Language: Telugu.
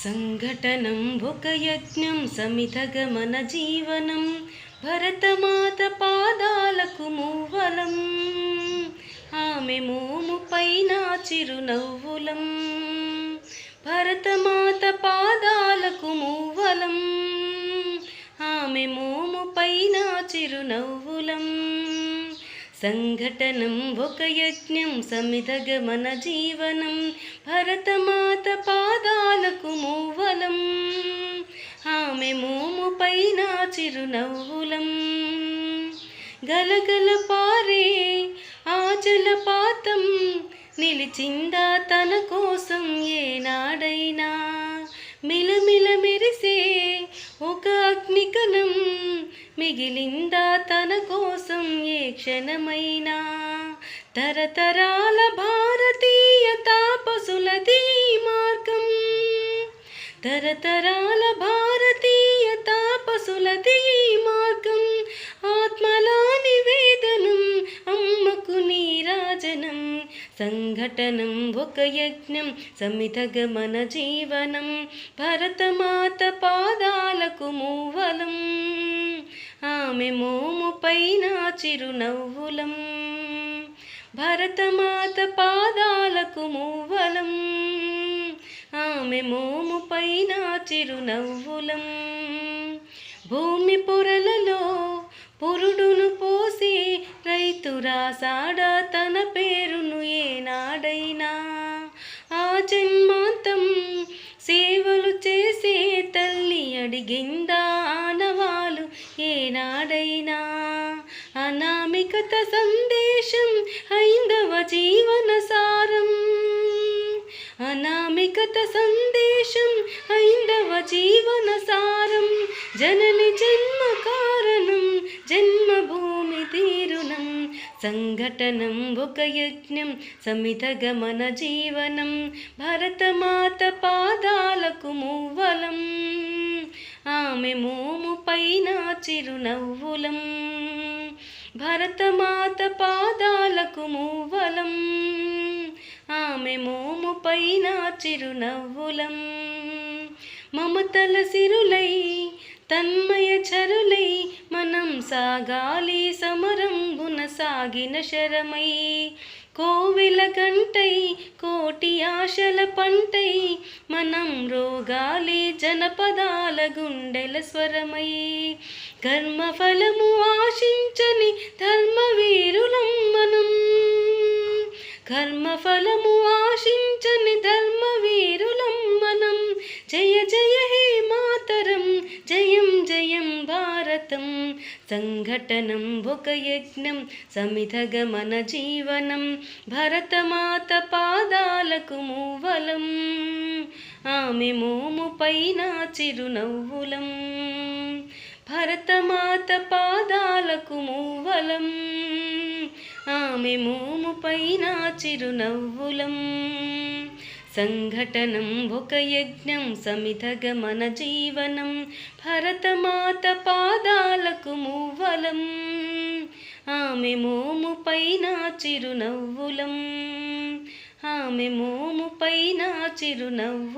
సంఘటనం ఒక యజ్ఞం సమిధగమన జీవనం భరతమాత పాదాలకు మూవలం ఆమె మోము పైన చిరునవ్వులం భరతమాత పాదాలకు మూవలం ఆమె మోము పైన చిరునవ్వులం సంఘటనం ఒక యజ్ఞం సమిధగమన జీవనం భరతమాత పాదాలకు మూవలం ఆమె మోము పైన చిరునవ్వులం గలగల పారే ఆ జలపాతం నిలిచిందా తన కోసం ఏనాడైనా మిలమిల మెరిసే ఒక అగ్నికణం మిగిలిందా తన కోసం ఏ క్షణమైనా తరతరాల భారతీయ తాపసులది మార్గం తరతరాల భారతీయ తాపసులది మార్గం ఆత్మల నివేదనం అమ్మకు నీరాజనం సంఘటనం ఒక యజ్ఞం సమిధగమన జీవనం భరతమాత పాదాలకు మూవలం ఆమె మోము పైన చిరునవ్వులం భరతమాత పాదాలకు మూవలం ఆమె మోము పైన చిరునవ్వులం భూమి పొరలలో పురుడును పోసి రైతు రాసాడా తన పేరును ఏనాడైనా ఆ జన్మాంతం సేవలు చేసే తల్లి అడిగిందా ఆనవాలు ఏనాడైనా అనామికత సందేశం హైందవ జీవన సారం అనామికత సందేశం హైందవ జీవన సారం జనని జన్మ కారణం జన్మభూమి తీరునం సంఘటనం ఒక యజ్ఞం సమిధగమన జీవనం భరతమాత పాదాలకు మూవలం ఆమె మోము పైన చిరునవ్వులం భరతమాత పాదాలకు మూవలం ఆమె మోము పైన చిరునవ్వులం మమతల సిరులై తన్మయ చరులై మనం సాగాలి సమరంబున సాగిన శరమై కోవెల గంటై కోటి ఆశల పంటై మనం రోగాలి జనపదాల గుండెల స్వరమై కర్మఫలము ఆశించని ధర్మవీరులం మనం కర్మఫలము ఆశించని ధర్మవీరులం మనం జయ జయ హే మాతరం జయం జయం భారతం సంఘటనం ఒక యజ్ఞం సమిధగమన జీవనం భరతమాత పాదాలకు మూవలం ఆమె మోము పైన చిరునవ్వులం భరతమాత పాదాలకు మూవలం ఆమె మోము పైన చిరునవ్వులం సంఘటనం ఒక యజ్ఞం సమిధగమన జీవనం భరతమాత పాదాలకు మూవలం ఆమె మోము పైన చిరునవ్వులం ఆమె మోము పైన చిరునవ్వులం